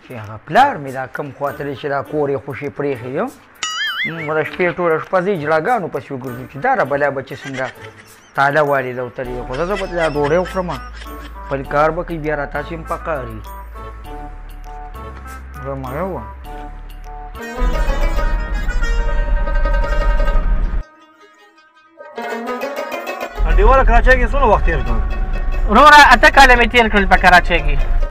چې هغه پلار مې دا کم خواته دی چې دا کور یې خوشې پرېښی یم موږ د شپې ټوله شپه ځي جلاګانو پسې وګرځو چې دا رابلا بچې څنګه تاله والي ده وتلې خو زه به دا ډوډۍ وخورم خپل کار به کوي بیا راتاسې هم پکار وي زه مړه وم انډیواله کراچۍ کې څومره وخت تېر کړ وروره 8 کاله مې تېر کړل په کراچۍ کې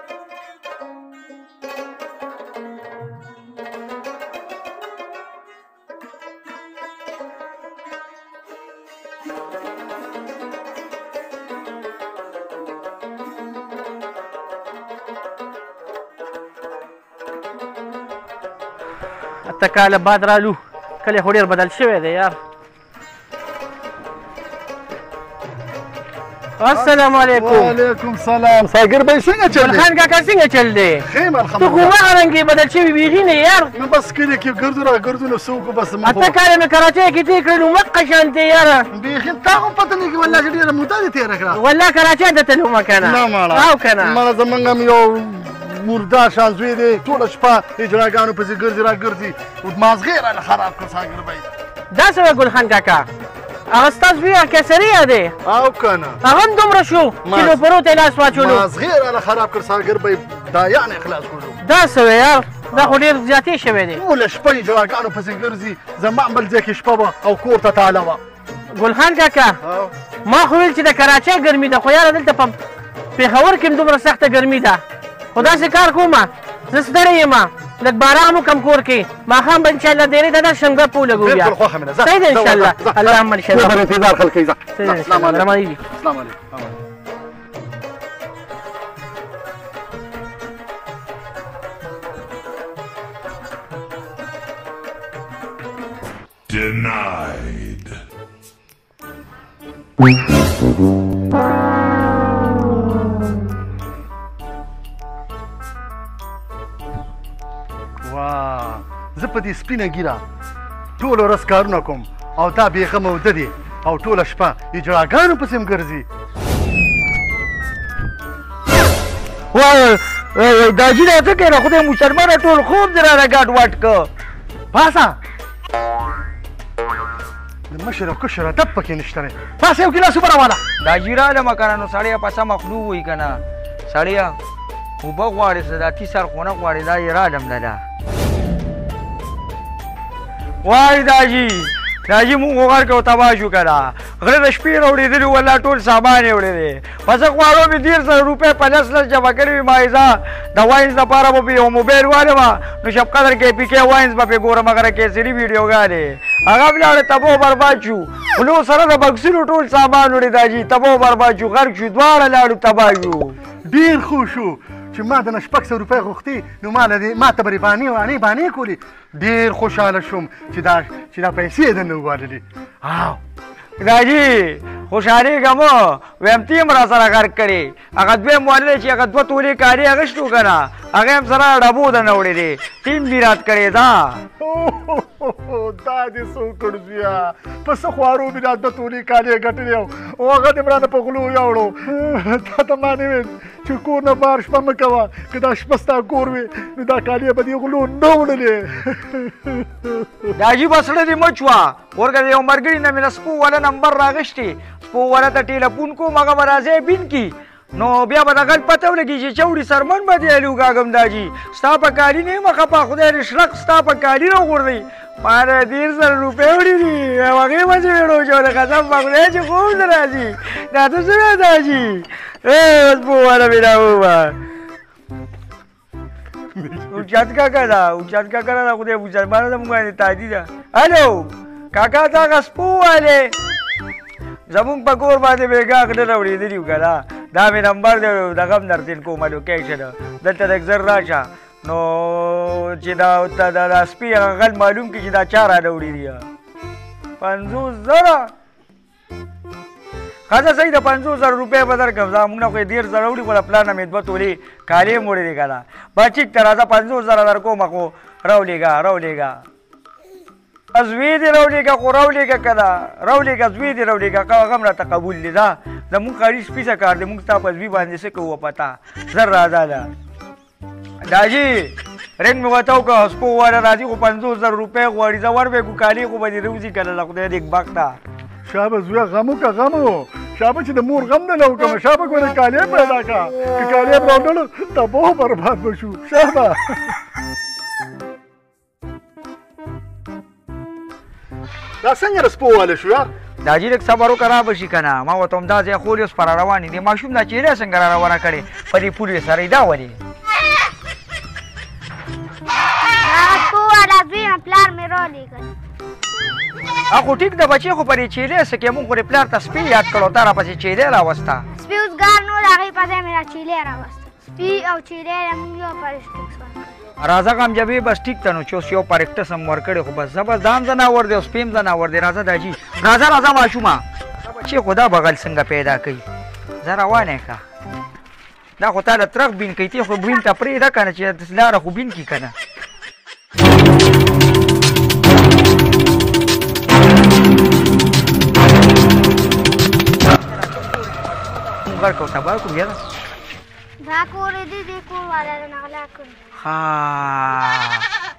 کاله بعد رالو کله خو ډېر بدل شوی دی یار السلام علیکم وعلیکم سلام ساګر بھائی څنګه چل دی خان کاکا څنګه چل دی خیم تو الحمدلله خو هغه رنګې بدل شوي بیخي نه یار نو بس کلی کې ګرځو را ګرځو نو څه وکړو بس 8 کاله مې کراچۍ کې تېر کړل مقه شانتې یاره بیخي تا خو پته نه کړي والله چې ډېره موده دې تېره کړه والله کراچۍ ته تلو مه که نه نه ماړه او که نه ماړه زمونږ هم یو مردا شان زوی دی ټوله شپه اجراګانو پسې ګرځي را ګرځي مازغې رانه خراب کړ ساګر بھائی دا څه وه ګلخان کاکا هغه ستاسو بیا کیسري دی او که نه هغه هم دومره شو چې لوپرو ته یې لاس واچولو مازغې رانه خراب کړ ساګر بھائی دا یعنې خلاص کړلو دا څه وی یار دا خو ډېر زیاتې شوی دی ټوله شپه اجراګانو پسې ګرځي زما بل ځای کې شپه وه او کور ته تاله وه ګلخان کاکا ما خو ویل چې د کراچۍ ګرمي ده خو یاره دلته په پېښور کې هم دومره سخته ګرمي ده خو داسې کار کومه زه ستړی یم لږ باران وکړم کور کې ماښام به انشاءالله ډېرې ته درشم ګپ ولګو بیا بالکل خوښه مې ده صحیح ده انشاءالله اللهم انشاءالله خبر انتظار خلک کوي السلام علیکم السلام علیکم Denied. واه زه په دې سپینه ګیره ټوله ورځ کارونه کوم او دا بېغمه موده دی او ټوله شپه اجراګانو پسې هم ګرځي وای داجي دا څه کوې خدای مسلمانه ټول خوب دې رانه ګډ وډ که پاسه د مشر او کشر ادب پکې نشته دی پاسه یو ګیلاس اوبه راواله داجي رالمه که نه نو سړی په سمه خلو وایي که نه سړیه اوبه غواړې څه دا تیسر خو نه غواړې دا یې رالم نه ده وای داجي مونږ خو غر کې او تباه شو که نه غره د شپې راوړېدلي والله ټول سامان یې وړی دی په څه غواړو مې 150 روپۍ په لس جمع کړي وي مایزه د واینز دپاره به یو موبایل والمه نو شب قدر کې پي کې واینز به پې ګورم هغه کیسري ویډیوګانې هغه ولاړې تباه برباد شو خلو سره د بکسونو ټول سامان وړي داجي تباه برباد شو غرق شو دواړه لاړو تباه شو ډېر ښه شو چې ما د نه 600 روپۍ غوښتې نو ما ته به یې بانې کولې ډېر خوشحاله شوم چې دا پیسې یې درنه وګاللې داجي خوشحالېږه مه ویم ته یې را سره غرق کړې هغه دویم والد چې هغه 2 تولې کالي اخیستو که نه هغه هم سره ډبو درنه وړې دی تین میرات کړې ده دا دې څه وکړ زویه په څه خوارو مې دا 2 تولې کالي یې ګټلې او هغه دې مې رانه په غلو یوړو تا ته ما نه ویل چې کور نه بار شپه مه کوه که دا شپه ستا کور وي نو دا کالي به دې غلو نه وړلې داجي به زړه دې مچ وه ورکه د یو ملګري نه مې د سپو والا نمبر راغشتې سپو والا ته ټیلیفون کوم هغه به راځی بین کي نو بیا به د غل پته ولګي چې چوړي سرمن به دې الوګاږم داجي ستا په کالي نه یم خپه خدای دې شرق ستا په کالي راغورځوي ما نه 150 روپۍ وړي دي او هغې به چې ویډو جوړه قسم په خدای چې خوب نه راځي دا ته څه ویې داجي سپو والا مې راووه اوچت کاکا ده اوچت کاکا ده خدای مسلمانه ده مونږ باندې تادي ده الو کاکا ته هغه سپو والې زمونږ په کور باندې بېګا غله راوړېدلي وو که نه دا مې نمبر دی دغه هم درتین کومه لوکیشن دلته لږ زر راشه نو چې دا سپي هغه غل معلوم کړي چې دا چا راوړي دي 50,000 ښځه صحیح ده 50,000 روپۍ به درکړم زه مونږ نه خو یې 1,000 وړي خو د پلار نه مې 2 تولې کالي هم وړي دي که نه بس ټیک ته راځه 50,000 درکومه خو راولېږه زوی دې راولېږه خو راولېږه که نه راولېږه زوی دې راولېږه هغه هم راته قبول دی دا زمونږ ښاري سپي څه کار دی مونږ ستا په زوی باندې څه کوو پته زر راځه ده داجي رنګ مې ورته وکړه سپو والا راځي خو 50,000 روپۍ غواړي زه وربېږو کالي خو به دې روزي که نه د خدای دې بخته شابه زویا غم وکړه غم شابه چې د مور غم نه نه وکړم شابه ګوره کالي پیدا کړه که کالي یې راوړلو تباه برباد به شو شابه دا څنګه د سپو والا شو یار دا جي لږ صبر وکړه را به شي که نه ما ورته هم دا ځای خولې اوس په را روانې دي ماشوم دا چیرې څنګه را روانه کړې په دې پولې سره یې دا ولې پلار مې راولېږل خو ټیک ده بچې خو په دې چیلې څه کې مونږ خو دې پلار ته سپي یاد کړو تا راپسې چیلې راوسته سپي اوس ګار نو د هغې په ځای مې را چیلې راوسته سپي او چیلې مونږ یو پرسټکس ورکړی راځه غمجبې بس ټیک ته نو چې اوس یو پرکټس هم ورکړی خو بس زه بس دا هم ځناور دی او سپي هم ځناور دی راځه داجي راځه ماشومه بچې خو دا بغل څنګه پیدا کوي زه روانې که دا خو تا له ترخ بین کوي تی خو بین ته پرېږده که نه چې لاره خو بین کي که نه غر کو تبار کو بیا دا کور دې دې کور والا نه غلا کړی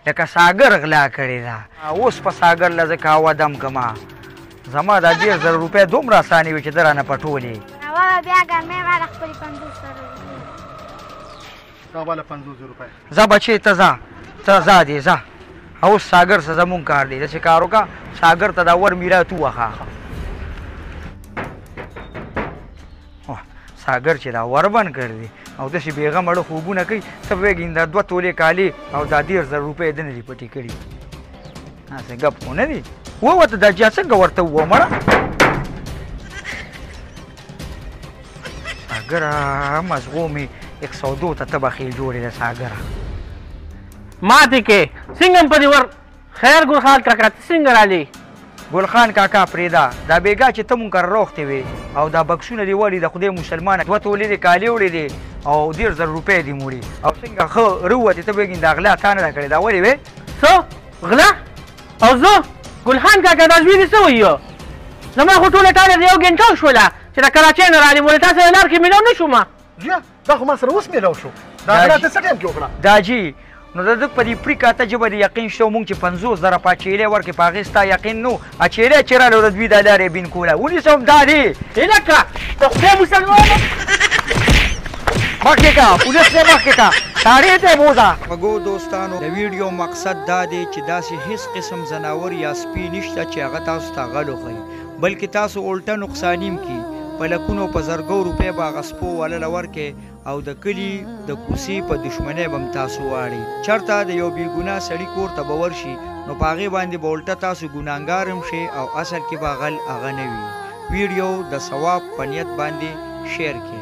لکه ساګر غلا کړې ده اوس په ساګر له زه کاوه دم کما زما دا 10,000 روپۍ دومره اسانې وي چې ده رانه پټولې بیا ګرمۍ غاړه خپلې 50,000 دا والا 50,000 روپۍ ځه بچې ته ځه دې ځه اوس ساګر څه زمونږ کار دی داسې کار وکړه ساګر ته دا ور میرات ووخه ساګر چې دا وربند کړ دی او داسې بېغم اړه خوبونه کوي ته ویږي دا 2 تولې کالي او دا 10,000 روپۍ ده نه دي پټې کړي هسې ګپ خو نه دي ووته دا جا څنګه ورته ووه مړه ساګره مزغو مې 102 ته به خېل جوړې ده ساګره ماتې کې څنګه هم په دې ور خیر ګل خان کاکا ته څنګه رالې ګل خان کاکا پرېږده دا بېګا چې ته مونږ کره روغتې وې او دا بکسونه دې وړي د خدای مسلمانه 2 تولې دې کالي وړې دي او 10,000 روپۍ دې موړي او څنګه ښه رووتې ته بېګین دا غلا تا نه ده کړې دا ولې وې څه غلا او زه ګل خان کاکا دا زوی دې څه وایي زما خو ټوله ټاله د یو ګنټه وشوله چې د کراچۍ نه رالې مولې تا سره لار کې میلاو نه شوم زویا دا خو ما سره اوس میلاو شو دا غلا ته څه ټایم کې وکړه داجي نو د ده په دې پریکاته ژبه د یقین شو مونږ چې 50,000 په چیلې ورکړې په هغې ستا یقین نو چیلې چې راله د دوی دا لارې بین کوله ونیسم دا دی هلکه د خدای مسلمانه مخکې که پولیس دی مخکې که ساړې دی بوځه خوږو دوستانو د ویډیو مقصد دا دی چې داسې هیڅ قسم ځناور یا سپي نشته چې هغه تاسو ته غل وښیي بلکې تاسو الټه نقصان هم کړي په لکونو په زرګو روپۍ به هغه سپو والا له ورکې او د کلي د کوڅې په دښمنۍ به هم تاسو واړئ چېرته د یو بېګناه سړي کور ته به ورشي نو په هغې باندې به الټه تاسو ګناهګار هم شئ او اصل کې به غل هغه نه وي ویډیو د ثواب په نیت باندې شیر کړئ